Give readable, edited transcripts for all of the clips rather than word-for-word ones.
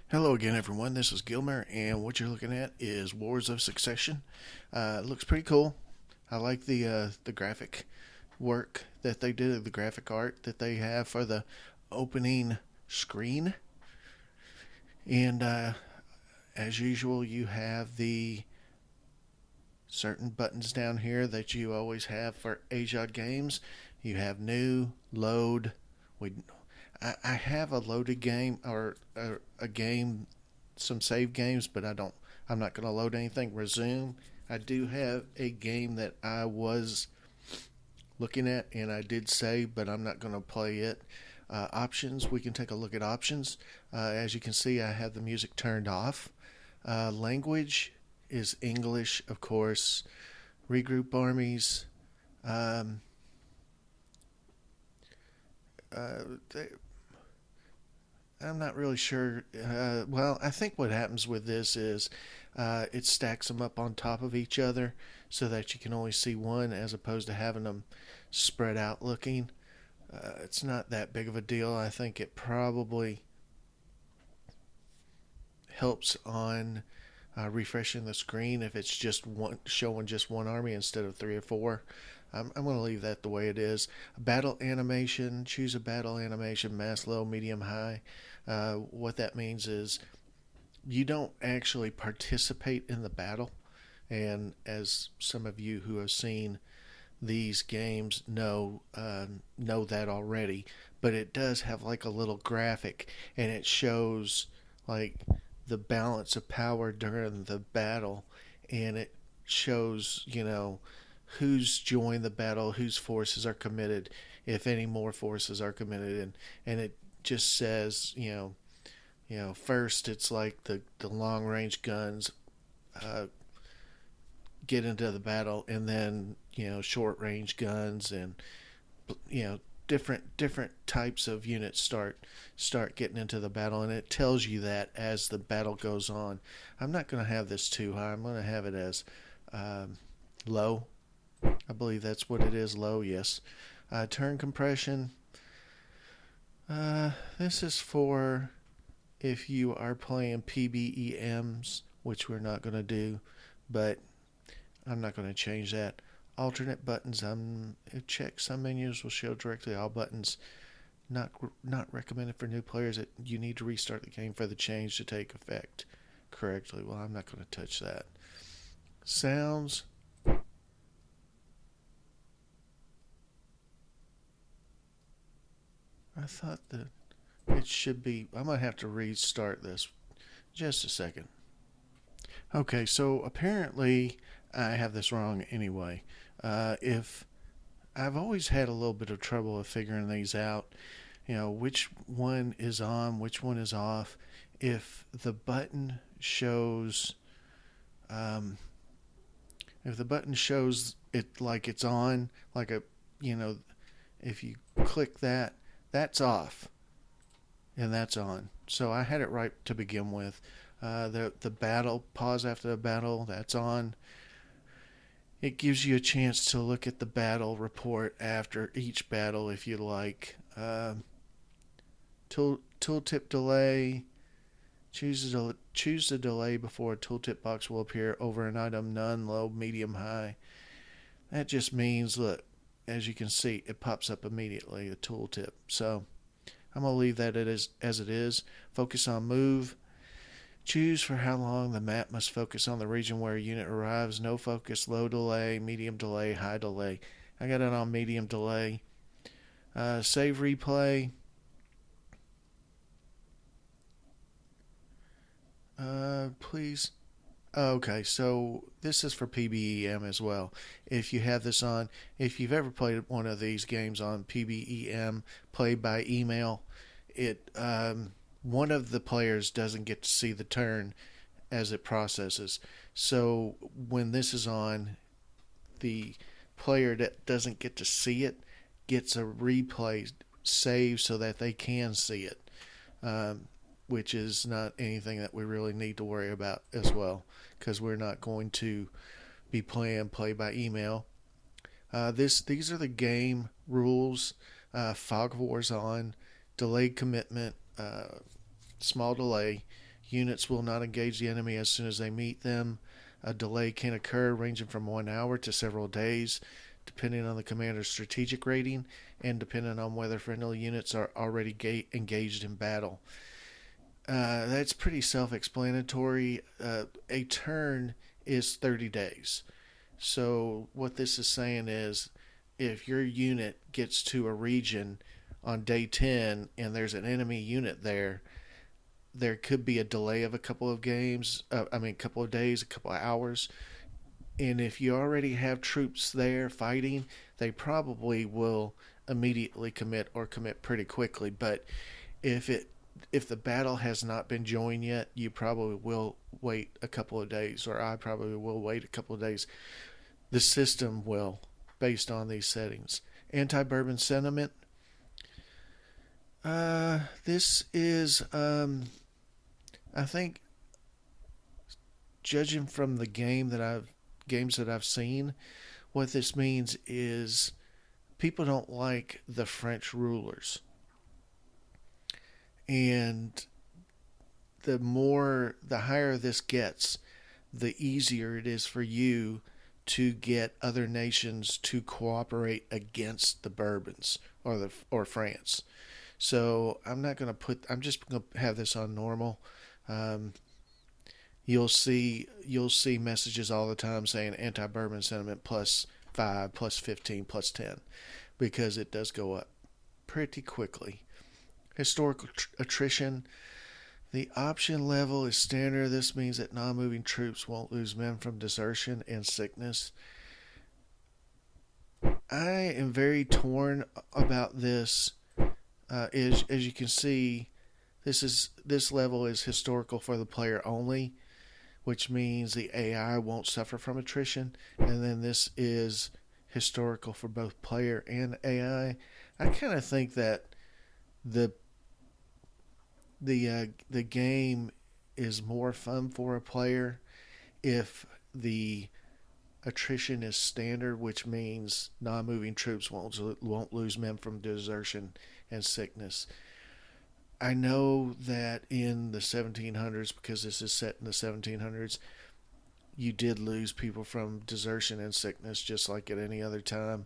Hello again, everyone. This is Gilmer, and what you're looking at is Wars of Succession. It looks pretty cool. I like the graphic work that they did, the graphic art that they have for the opening screen. And as usual, you have the certain buttons down here that you always have for Ageod games. You have new, load. We, I have a loaded game or a game, some save games, but I don't. I'm not going to load anything. Resume. I do have a game that I was looking at and I did save, but I'm not going to play it. Options. We can take a look at options. As you can see, I have the music turned off. Language is English, of course. Regroup armies. Um, uh, I'm not really sure. Well, I think what happens with this is it stacks them up on top of each other so that you can only see one as opposed to having them spread out looking. It's not that big of a deal. I think it probably helps on refreshing the screen if it's just one showing just one army instead of three or four. I'm going to leave that the way it is. Battle animation. Choose a battle animation: mass, low, medium, high. What that means is you don't actually participate in the battle, and as some of you who have seen these games know that already. But it does have like a little graphic, and it shows like the balance of power during the battle, and it shows who's joined the battle, whose forces are committed, if any more forces are committed, and it just says first it's like the long range guns get into the battle, and then short range guns and different types of units start getting into the battle, and it tells you that as the battle goes on. I'm not going to have this too high. I'm going to have it as low. I believe that's what it is. Low, yes. Turn compression. This is for if you are playing PBEMs, which we're not going to do, but I'm not going to change that. Alternate buttons. Check some menus will show directly all buttons. Not recommended for new players. You need to restart the game for the change to take effect correctly. Well, I'm not going to touch that. Sounds. I thought that it should be. I might have to restart this. Just a second. Okay, so apparently I have this wrong anyway. If I've always had a little bit of trouble with figuring these out, which one is on, which one is off. If the button shows, um, if the button shows it like it's on, like you know, if you click that, that's off, and that's on. So I had it right to begin with. The battle pause after the battle, that's on. It gives you a chance to look at the battle report after each battle if you like. Tooltip delay. Choose the delay before a tooltip box will appear over an item: none, low, medium, high. That just means, look, as you can see, it pops up immediately, the tooltip. So I'm going to leave that as it is. Focus on move. Choose for how long the map must focus on the region where a unit arrives. No focus, low delay, medium delay, high delay. I got it on medium delay. Save replay. Please. Okay, so this is for PBEM as well. If you have this on, if you've ever played one of these games on PBEM, played by email, it one of the players doesn't get to see the turn as it processes. So when this is on, the player that doesn't get to see it gets a replay save so that they can see it, which is not anything that we really need to worry about as well, because we're not going to be playing play by email. These are the game rules. Fog of War's on. Delayed commitment. Small delay. Units will not engage the enemy as soon as they meet them. A delay can occur ranging from 1 hour to several days, depending on the commander's strategic rating and depending on whether friendly units are already engaged in battle. That's pretty self-explanatory. A turn is 30 days. So what this is saying is if your unit gets to a region on day 10 and there's an enemy unit there, there could be a delay of a couple of a couple of days, a couple of hours. And if you already have troops there fighting, they probably will immediately commit or commit pretty quickly. But if the battle has not been joined yet, you probably will wait a couple of days, or I probably will wait a couple of days. The system will, based on these settings. Anti-Bourbon sentiment. This is, I think, judging from the games that I've seen, what this means is people don't like the French rulers. And the higher this gets, the easier it is for you to get other nations to cooperate against the Bourbons or France. So I'm just going to have this on normal. You'll see messages all the time saying anti-Bourbon sentiment +5, +15, +10, because it does go up pretty quickly. Historical attrition. The option level is standard. This means that non-moving troops won't lose men from desertion and sickness. I am very torn about this. As you can see, this level is historical for the player only, which means the AI won't suffer from attrition. And then this is historical for both player and AI. I kind of think that the game is more fun for a player if the attrition is standard, which means non-moving troops won't lose men from desertion and sickness. I know that in the 1700s, because this is set in the 1700s, you did lose people from desertion and sickness just like at any other time.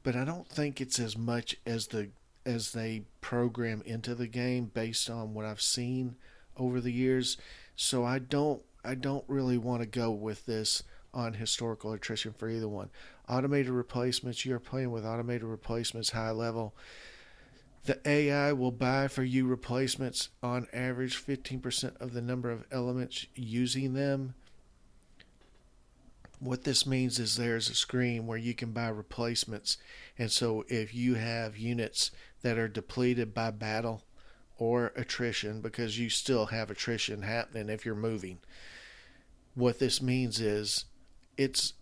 But I don't think it's as much as they program into the game based on what I've seen over the years. So I don't really want to go with this on historical attrition for either one. Automated replacements, you're playing with automated replacements high level. The AI will buy for you replacements on average 15% of the number of elements using them. What this means is there's a screen where you can buy replacements. And so if you have units that are depleted by battle or attrition, because you still have attrition happening if you're moving, what this means is it's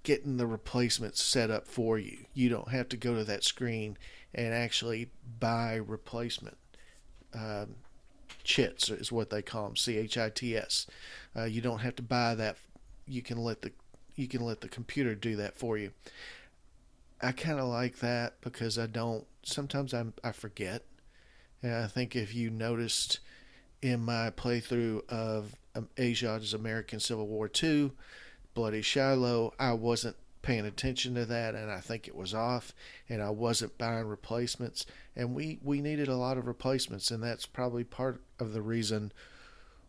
getting the replacements set up for you. You don't have to go to that screen and actually buy replacement chits is what they call them, CHITS. You don't have to buy that. You can let the computer do that for you. I kind of like that because sometimes I forget. And I think if you noticed in my playthrough of Ageods' American Civil War II, Bloody Shiloh, I wasn't paying attention to that, and I think it was off, and I wasn't buying replacements, and we needed a lot of replacements, and that's probably part of the reason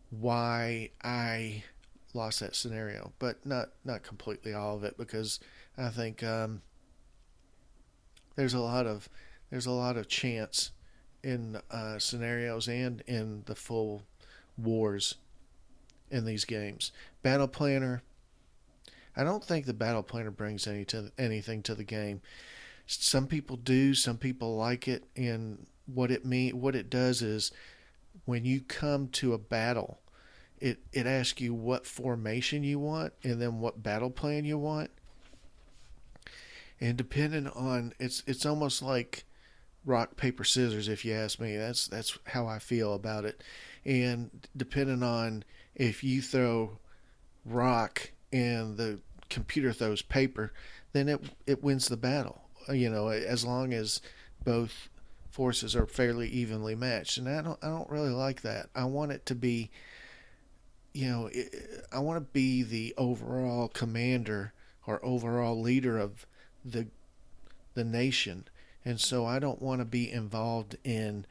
why I lost that scenario, but not completely all of it, because I think there's a lot of chance in scenarios and in the full wars in these games. Battle Planner. I don't think the Battle Planner brings anything to the game. Some people do. Some people like it. And what it does is when you come to a battle, it asks you what formation you want and then what battle plan you want. And depending on it's almost like rock paper scissors, if you ask me. That's how I feel about it. And depending on if you throw rock and the computer throws paper, then it wins the battle. As long as both forces are fairly evenly matched, and I don't really like that. I want it to be, I want to be the overall commander or overall leader of the the nation, and so I don't want to be involved in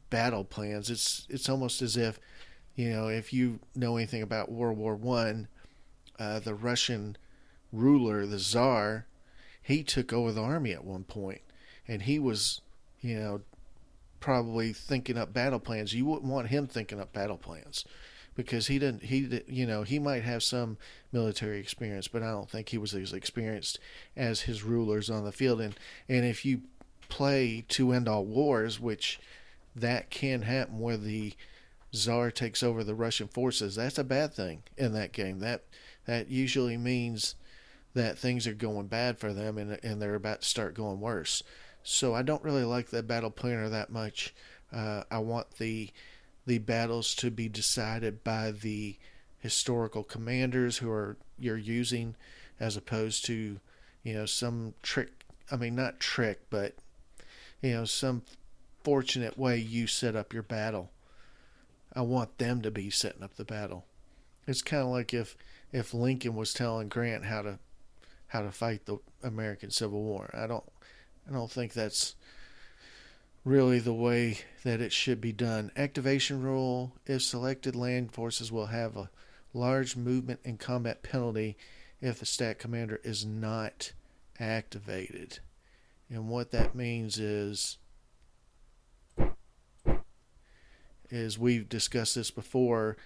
battle plans. It's almost as if, if you know anything about World War I, the Russian ruler, the Tsar, he took over the army at one point, and he was, you know, probably thinking up battle plans. You wouldn't want him thinking up battle plans because he might have some military experience, but I don't think he was as experienced as his rulers on the field. And if you play to end all wars, which that can happen, where the Tsar takes over the Russian forces, that's a bad thing in that game. That usually means that things are going bad for them, and they're about to start going worse. So I don't really like the battle planner that much. I want the battles to be decided by the historical commanders you're using, as opposed to, some trick. I mean, not trick, but some fortunate way you set up your battle. I want them to be setting up the battle. It's kind of like if Lincoln was telling Grant how to fight the American Civil War. I don't think that's really the way that it should be done. Activation rule: if selected, land forces will have a large movement and combat penalty if the stat commander is not activated. And what that means is we've discussed this before.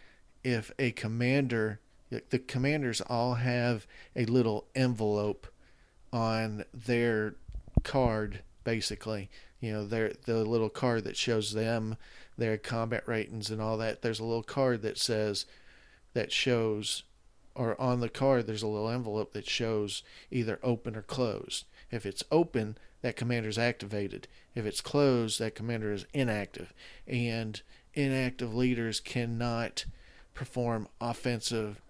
If a commander, the commanders all have a little envelope on their card, basically. The little card that shows them their combat ratings and all that. There's a little card that shows, or on the card there's a little envelope that shows either open or closed. If it's open, that commander is activated. If it's closed, that commander is inactive. And inactive leaders cannot perform offensive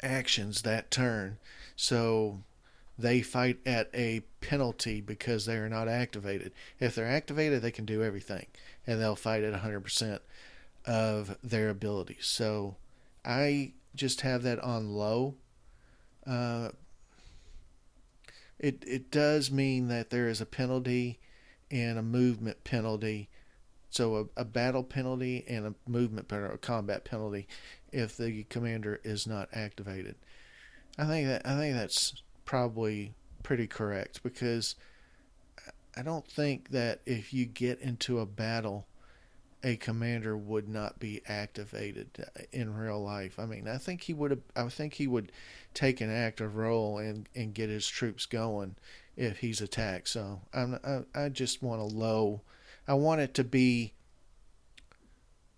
actions that turn. So they fight at a penalty because they are not activated. If they're activated, they can do everything, and they'll fight at 100% of their abilities. So I just have that on low. It does mean that there is a penalty and a movement penalty. So a battle penalty and a movement or a combat penalty if the commander is not activated. I think that's probably pretty correct, because I don't think that if you get into a battle, a commander would not be activated in real life. I mean, I think he would take an active role and get his troops going if he's attacked. So I just want a low. I want it to be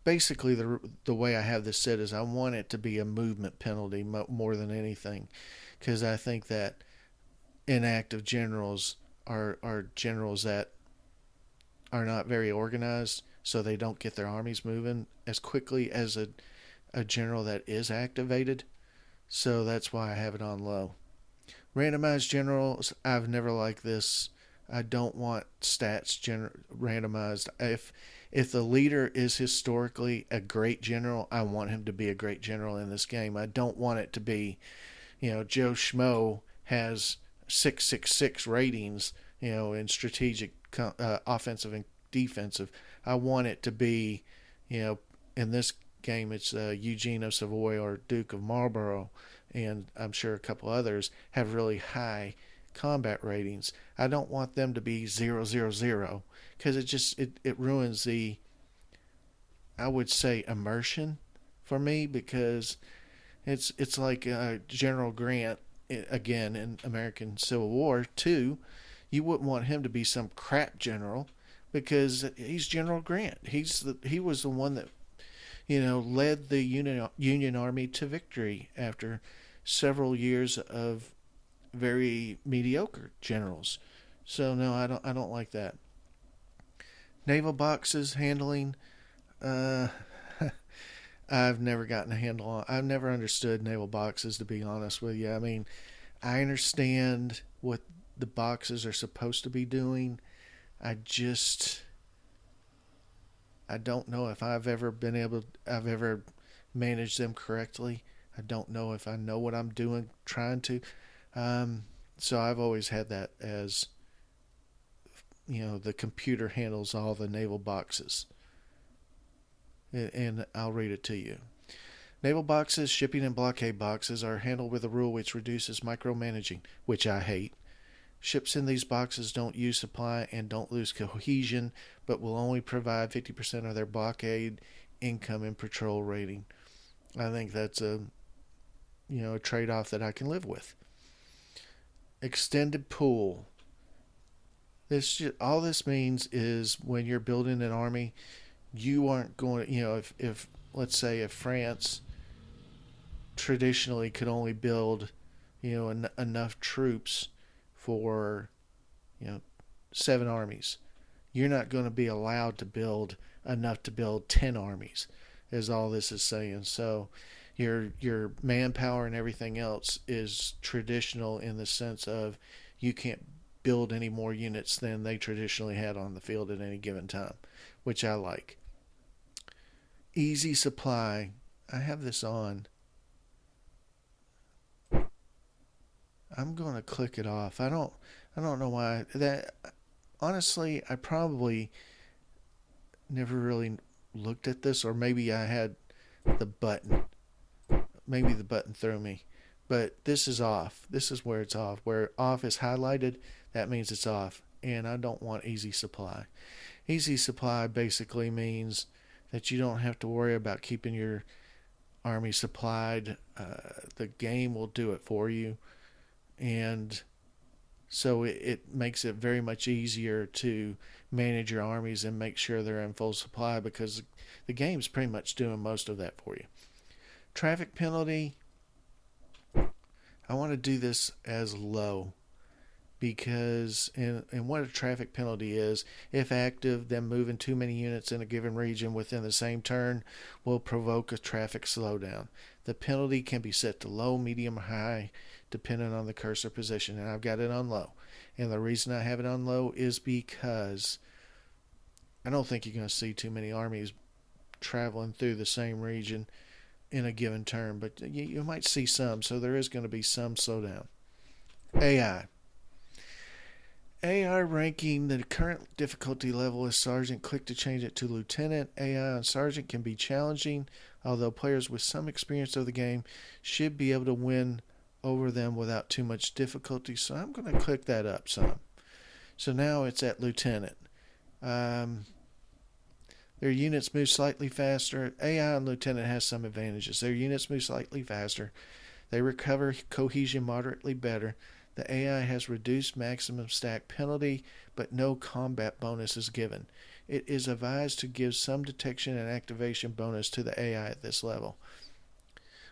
basically the way I have this set is I want it to be a movement penalty more than anything, because I think that inactive generals are generals that are not very organized, so they don't get their armies moving as quickly as a general that is activated. So that's why I have it on low. Randomized generals, I've never liked this. I don't want stats randomized. If the leader is historically a great general, I want him to be a great general in this game. I don't want it to be, Joe Schmo has 666 ratings, in strategic, offensive and defensive. I want it to be, in this game it's Eugene of Savoy or Duke of Marlborough, and I'm sure a couple others have really high combat ratings. I don't want them to be 000, because it ruins the, I would say, immersion for me, because it's like General Grant again in American Civil War 2. You wouldn't want him to be some crap general, because he's General Grant. He was the one that led the Union Army to victory after several years of very mediocre generals. So no, I don't like that. Naval Boxes handling. I've never gotten a handle on. I've never understood Naval Boxes, to be honest with you. I mean, I understand what the boxes are supposed to be doing. I just I don't know if I've ever managed them correctly. I don't know if I know what I'm doing trying to. Um, so I've always had that as, the computer handles all the naval boxes. And I'll read it to you. Naval boxes, shipping, and blockade boxes are handled with a rule which reduces micromanaging, which I hate. Ships in these boxes don't use supply and don't lose cohesion, but will only provide 50% of their blockade income and patrol rating. I think that's a trade-off that I can live with. Extended pool. All this means is when you're building an army, you aren't going. If let's say if France traditionally could only build, enough troops for, 7 armies. You're not going to be allowed to build enough to build 10 armies, is all this is saying. So your manpower and everything else is traditional in the sense of you can't build any more units than they traditionally had on the field at any given time, which I like. Easy supply. I have this on. I'm going to click it off. I don't know why that. Honestly, I probably never really looked at this, or maybe I had the button. Maybe the button threw me. But this is off. This is where it's off. Where off is highlighted, that means it's off. And I don't want easy supply. Easy supply basically means that you don't have to worry about keeping your army supplied. The game will do it for you. And so it makes it very much easier to manage your armies and make sure they're in full supply because the game's pretty much doing most of that for you. Traffic penalty, I want to do this as low because and what a traffic penalty is, if active, then moving too many units in a given region within the same turn will provoke a traffic slowdown. The penalty can be set to low, medium, or high depending on the cursor position, and I've got it on low. And the reason I have it on low is because I don't think you're going to see too many armies traveling through the same region in a given turn, but you might see some, so there is going to be some slowdown. AI. AI ranking, the current difficulty level is Sergeant. Click to change it to Lieutenant. AI on Sergeant can be challenging, although players with some experience of the game should be able to win over them without too much difficulty. So I'm going to click that up some. So now it's at Lieutenant. Their units move slightly faster. AI on Lieutenant has some advantages. Their units move slightly faster. They recover cohesion moderately better. The AI has reduced maximum stack penalty, but no combat bonus is given. It is advised to give some detection and activation bonus to the AI at this level,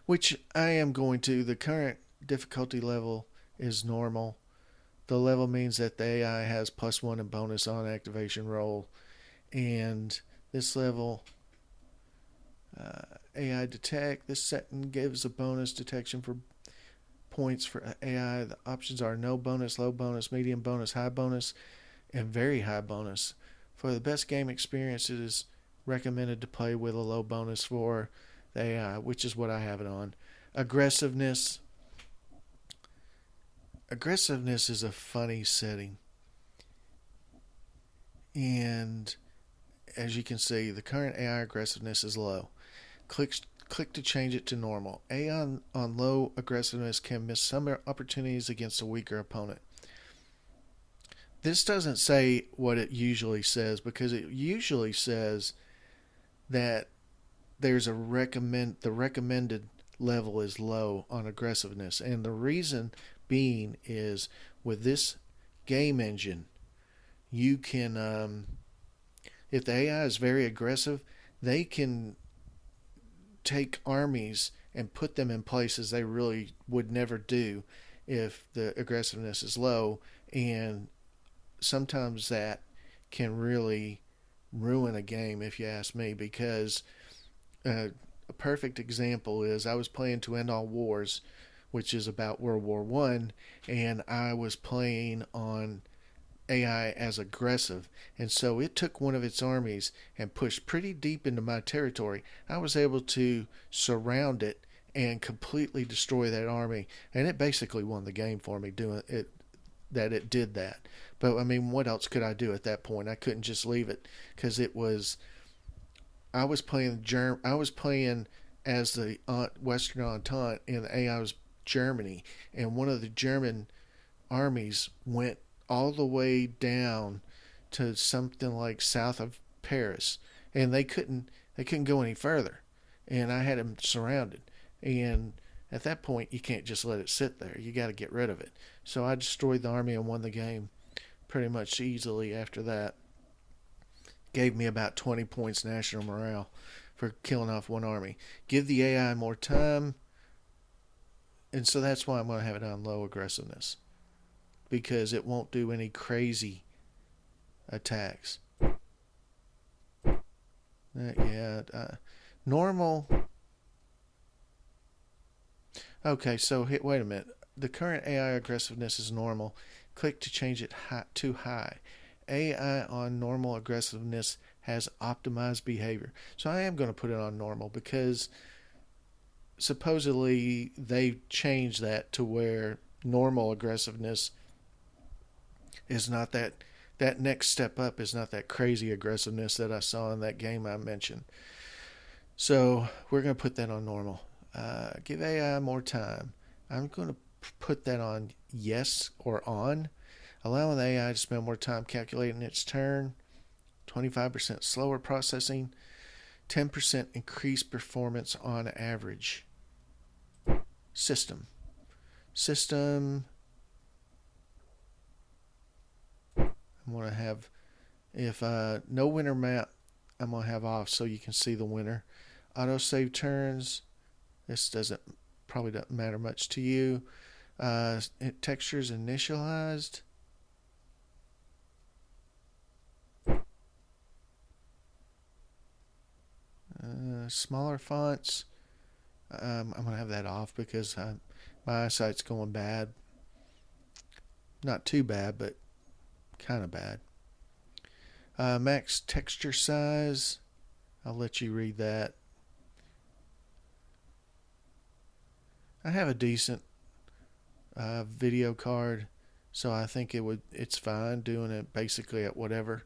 which I am going to. The current difficulty level is normal. The level means that the AI has +1 in bonus on activation roll, and this level AI detect. This setting gives a bonus detection for points for AI. The options are no bonus, low bonus, medium bonus, high bonus, and very high bonus. For the best game experience, it is recommended to play with a low bonus for the AI, which is what I have it on. Aggressiveness. Aggressiveness is a funny setting. And as you can see, the current AI aggressiveness is low. Click to change it to normal. AI on low aggressiveness can miss some opportunities against a weaker opponent. This doesn't say what it usually says, because it usually says that there's the recommended level is low on aggressiveness, and the reason being is with this game engine, you can if the AI is very aggressive, they can take armies and put them in places they really would never do if the aggressiveness is low, and sometimes that can really ruin a game, if you ask me, because a perfect example is I was playing To End All Wars, which is about World War I, and I was playing on AI as aggressive, and so it took one of its armies and pushed pretty deep into my territory. I was able to surround it and completely destroy that army, and it basically won the game for me doing it. That it did that, but I mean, what else could I do at that point? I couldn't just leave it because it was. I was playing I was playing as the Western Entente, and the AI was Germany, and one of the German armies went all the way down to something like south of Paris, and they couldn't go any further, and I had them surrounded. And at that point, you can't just let it sit there. You got to get rid of it. So I destroyed the army and won the game pretty much easily after that. Gave me about 20 points national morale for killing off one army. Give the AI more time, and so that's why I'm going to have it on low aggressiveness, because it won't do any crazy attacks. Normal. Okay, so wait a minute. The current AI aggressiveness is normal. Click to change it to high. AI on normal aggressiveness has optimized behavior. So I am going to put it on normal because supposedly they've changed that to where normal aggressiveness is not that next step up is not that crazy aggressiveness that I saw in that game I mentioned. So we're going to put that on normal. Give AI more time. I'm going to put that on yes or on. Allowing the AI to spend more time calculating its turn. 25% slower processing. 10% increased performance on average. System. I'm going to have, if no winner map, I'm going to have off so you can see the winner. Autosave turns. This probably doesn't matter much to you. Textures initialized. Smaller fonts. I'm going to have that off because my eyesight's going bad. Not too bad, but kind of bad. Max texture size. I'll let you read that. I have a decent video card, so I think it's fine doing it basically at whatever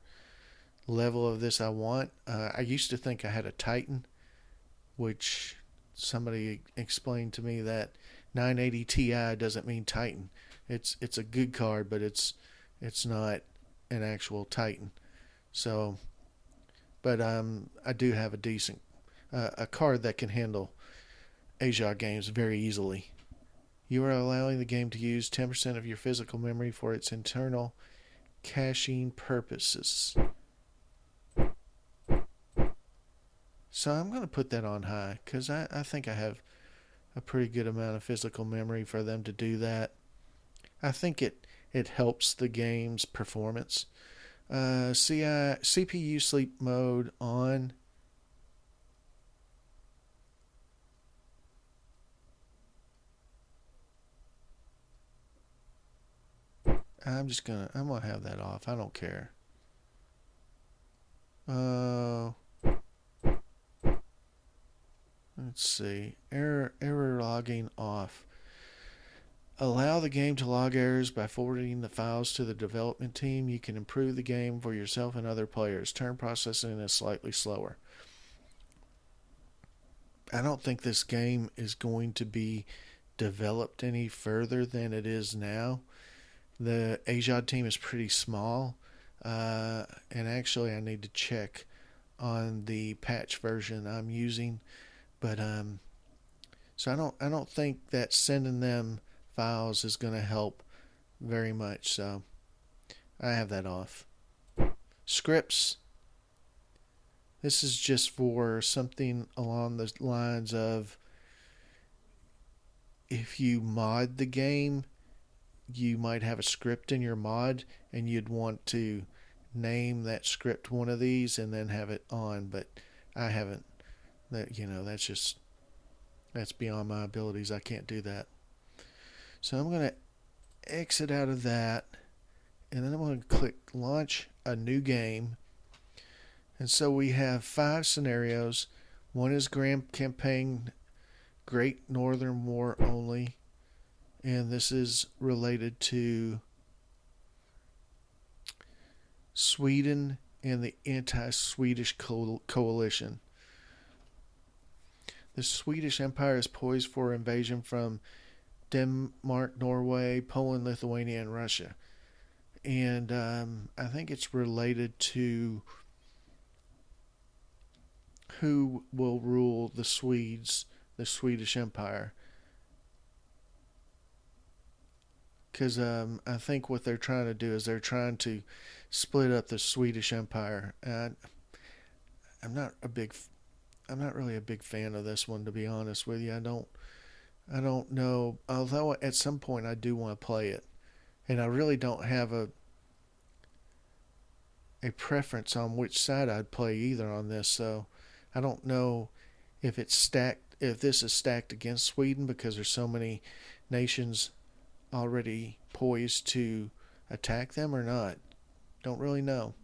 level of this I want. I used to think I had a Titan, which somebody explained to me that 980 Ti doesn't mean Titan. It's a good card, but it's not an actual Titan. So, but I do have a decent a card that can handle Ageods games very easily. You are allowing the game to use 10% of your physical memory for its internal caching purposes. So I'm going to put that on high because I think I have a pretty good amount of physical memory for them to do that. I think it helps the game's performance. CPU sleep mode on. I'm gonna have that off. I don't care. Let's see. Error logging off. Allow the game to log errors by forwarding the files to the development team. You can improve the game for yourself and other players. Turn processing is slightly slower. I don't think this game is going to be developed any further than it is now. The Ageods team is pretty small, and actually I need to check on the patch version I'm using, but so I don't think that sending them files is going to help very much, so I have that off. Scripts. This is just for something along the lines of if you mod the game, you might have a script in your mod and you'd want to name that script one of these and then have it on, but I haven't. That's beyond my abilities. I can't do that. So I'm going to exit out of that, and then I'm going to click launch a new game. And so we have 5 scenarios. One is Grand Campaign Great Northern War only, and this is related to Sweden and the anti-Swedish coalition. The Swedish Empire is poised for invasion from Denmark, Norway, Poland, Lithuania, and Russia. And I think it's related to who will rule the Swedes, the Swedish Empire. Because I think what they're trying to do is they're trying to split up the Swedish Empire. I'm not really a big fan of this one, to be honest with you. I don't know. Although at some point I do want to play it, and I really don't have a preference on which side I'd play either on this. So I don't know if it's stacked. If this is stacked against Sweden because there's so many nations already poised to attack them or not. Don't really know.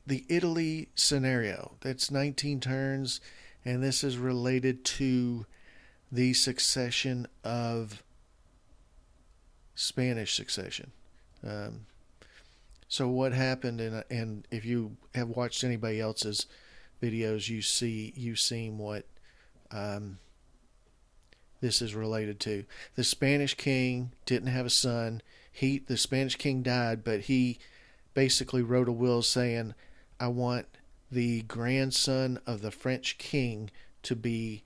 The Italy scenario, that's 19 turns, and this is related to the succession of Spanish succession. So what happened, and if you have watched anybody else's videos, you've seen what this is related to. The Spanish king didn't have a son. The Spanish king died, but he basically wrote a will saying, I want the grandson of the French king to be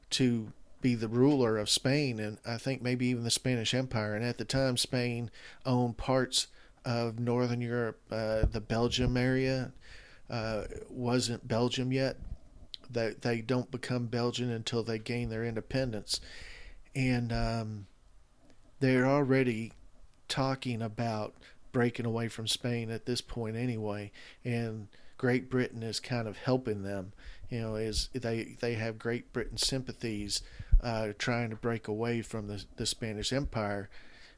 the ruler of Spain, and I think maybe even the Spanish Empire. And at the time, Spain owned parts of Northern Europe. The Belgium area wasn't Belgium yet. They don't become Belgian until they gain their independence. And they're already talking about breaking away from Spain at this point anyway. And Great Britain is kind of helping them. Is they have Great Britain sympathies trying to break away from the Spanish Empire,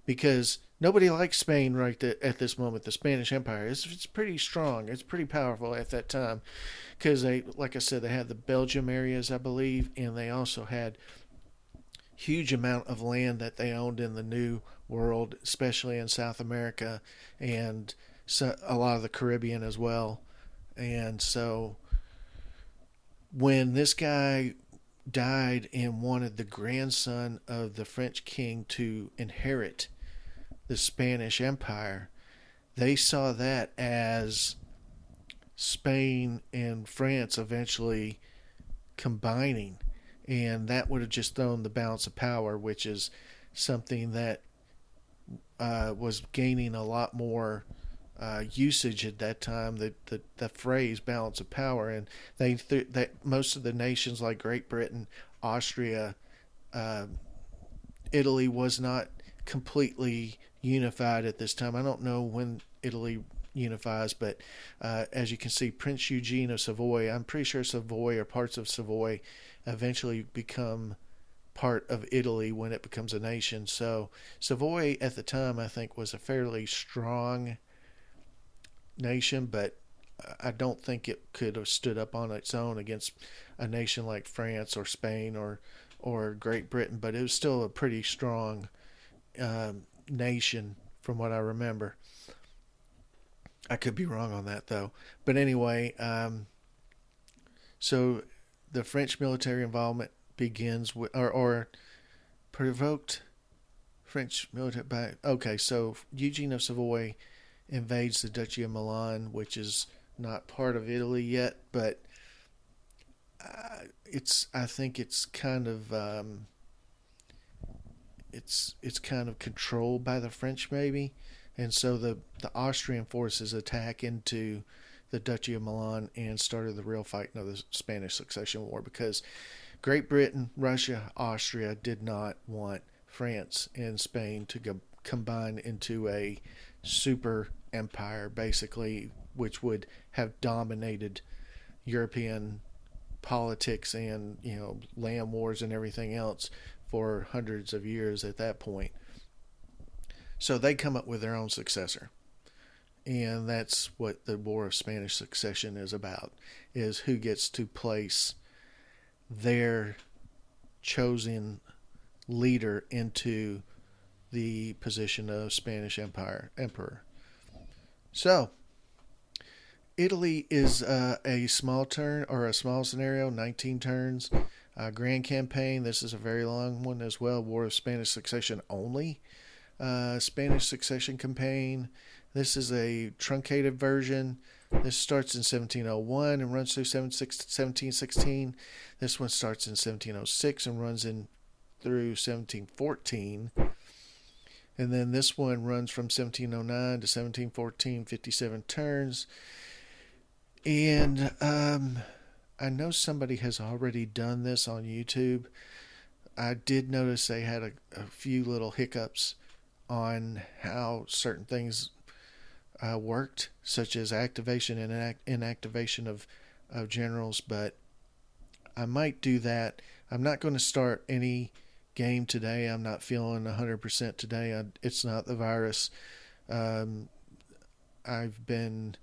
because nobody likes Spain right at this moment. The Spanish Empire it's pretty strong. It's pretty powerful at that time, because they, like I said, they had the Belgium areas, I believe, and they also had huge amount of land that they owned in the New World, especially in South America and a lot of the Caribbean as well. And so when this guy died and wanted the grandson of the French king to inherit the Spanish Empire, they saw that as Spain and France eventually combining, and that would have just thrown the balance of power, which is something that was gaining a lot more usage at that time. The phrase balance of power, and that most of the nations like Great Britain, Austria, Italy was not completely unified at this time. I don't know when Italy unifies, but as you can see, Prince Eugene of Savoy, I'm pretty sure Savoy or parts of Savoy eventually become part of Italy when it becomes a nation. So Savoy at the time, I think, was a fairly strong nation, but I don't think it could have stood up on its own against a nation like France or Spain or Great Britain, but it was still a pretty strong nation from what I remember. I could be wrong on that though. But anyway, so the French military involvement begins with, or provoked French military by, okay, so Eugene of Savoy invades the Duchy of Milan, which is not part of Italy yet, but I think it's kind of it's kind of controlled by the French maybe, and so the Austrian forces attack into the Duchy of Milan and started the real fighting of the Spanish Succession War, because Great Britain, Russia, Austria did not want France and Spain to combine into a super empire, basically, which would have dominated European politics and land wars and everything else for hundreds of years at that point. So they come up with their own successor. And that's what the War of Spanish Succession is about, is who gets to place their chosen leader into the position of Spanish emperor. So Italy is a small turn or a small scenario, 19 turns. Grand campaign. This is a very long one as well. War of Spanish Succession only. Spanish Succession campaign. This is a truncated version. This starts in 1701 and runs through 1716. This one starts in 1706 and runs in through 1714. And then this one runs from 1709 to 1714, 57 turns. And I know somebody has already done this on YouTube. I did notice they had a few little hiccups on how certain things worked, such as activation and inactivation of generals, but I might do that. I'm not going to start any game today. I'm not feeling 100% today. It's not the virus. I've been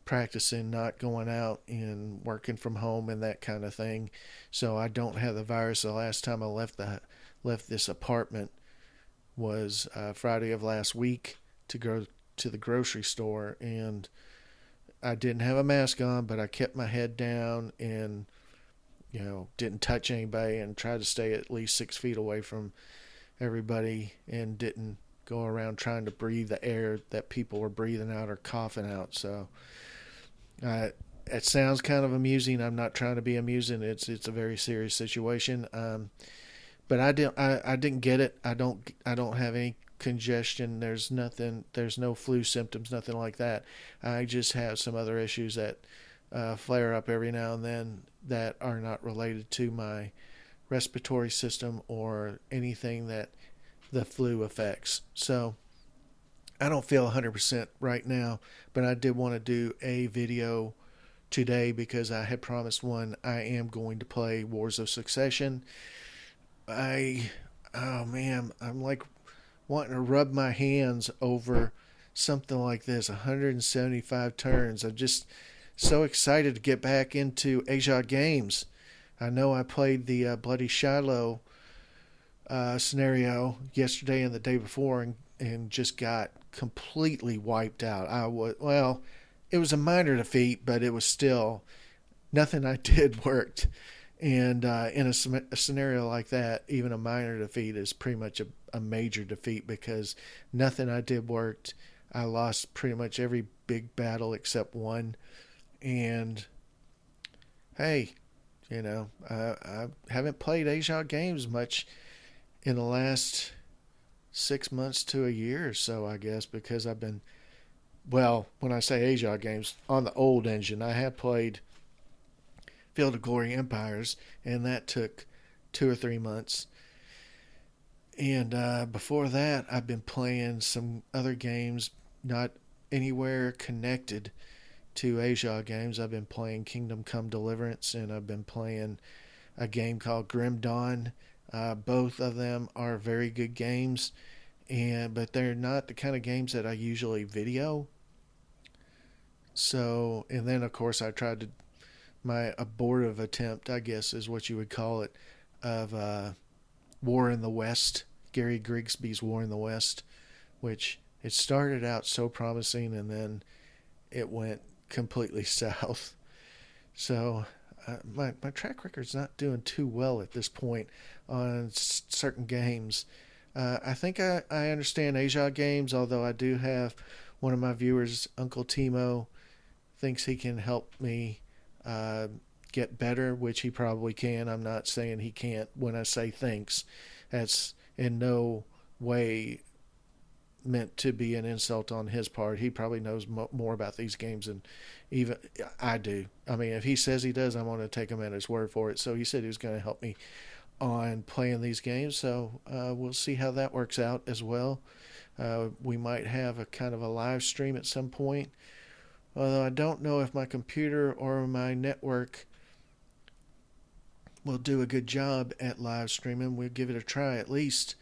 practicing not going out and working from home and that kind of thing, so I don't have the virus. The last time I left this apartment was Friday of last week to go to the grocery store, and I didn't have a mask on, but I kept my head down and didn't touch anybody and tried to stay at least 6 feet away from everybody and didn't go around trying to breathe the air that people were breathing out or coughing out. So it sounds kind of amusing. I'm not trying to be amusing. It's a very serious situation. But I didn't get it. I don't have any congestion. There's nothing. There's no flu symptoms. Nothing like that. I just have some other issues that flare up every now and then that are not related to my respiratory system or anything that the flu affects. So I don't feel 100% right now, but I did want to do a video today because I had promised one. I am going to play Wars of Succession. Oh man, I'm like wanting to rub my hands over something like this. 175 turns. I'm just so excited to get back into Ageods games. I know I played the Bloody Shiloh scenario yesterday and the day before and just got completely wiped out. It was a minor defeat, but it was still nothing I did worked. And in a scenario like that, even a minor defeat is pretty much a major defeat because nothing I did worked. I lost pretty much every big battle except one. And hey, I haven't played Ageods games much in the last 6 months to a year or so, I guess, because I've been, when I say Ageods games, on the old engine, I have played Field of Glory Empires, and that took 2 or 3 months. And before that, I've been playing some other games, not anywhere connected to Ageods games. I've been playing Kingdom Come Deliverance, and I've been playing a game called Grim Dawn. Both of them are very good games, but they're not the kind of games that I usually video. So, and then of course I tried to my abortive attempt, I guess is what you would call it, of War in the West, Gary Grigsby's War in the West, which it started out so promising and then it went completely south. So my track record's not doing too well at this point on certain games. I think I understand Ageods games, although I do have one of my viewers, Uncle Timo, thinks he can help me get better, which he probably can. I'm not saying he can't. When I say thinks, that's in no way meant to be an insult on his part. He probably knows more about these games than even I do. I mean, if he says he does, I'm going to take him at his word for it. So he said he was going to help me on playing these games. So we'll see how that works out as well. We might have a kind of a live stream at some point. Although I don't know if my computer or my network will do a good job at live streaming. We'll give it a try at least.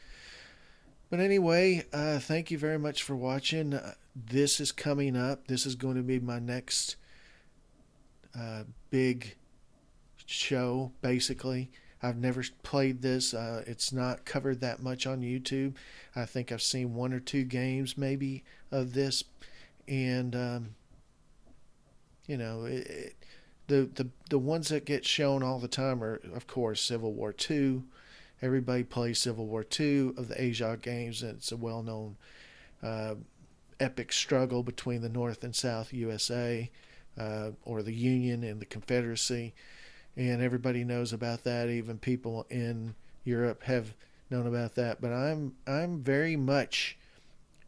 But anyway, thank you very much for watching. This is coming up. This is going to be my next big show, basically. I've never played this. It's not covered that much on YouTube. I think I've seen one or two games maybe of this, and you know, the ones that get shown all the time are, of course, Civil War II. Everybody plays Civil War II of the Ageods games, and it's a well-known epic struggle between the North and South USA, or the Union and the Confederacy, and everybody knows about that. Even people in Europe have known about that. But I'm very much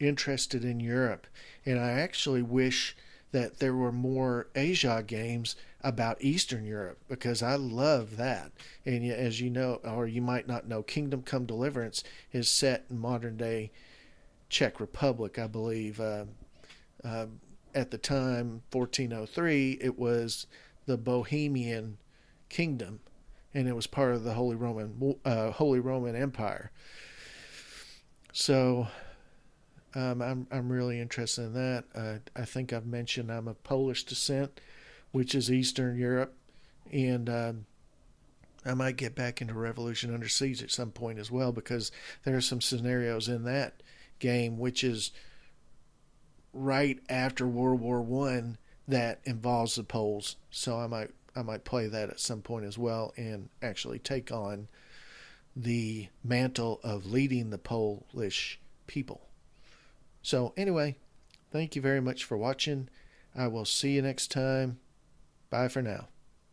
interested in Europe, and I actually wish that there were more Asia games about Eastern Europe, because I love that. And as you know, or you might not know, Kingdom Come Deliverance is set in modern day Czech Republic, I believe. At the time, 1403, it was the Bohemian Kingdom, and it was part of the Holy Roman Empire. So I'm really interested in that. I think I've mentioned I'm of Polish descent, which is Eastern Europe, and I might get back into Revolution Under Siege at some point as well, because there are some scenarios in that game which is right after World War One that involves the Poles. So I might play that at some point as well, and actually take on the mantle of leading the Polish people. So anyway, thank you very much for watching. I will see you next time. Bye for now.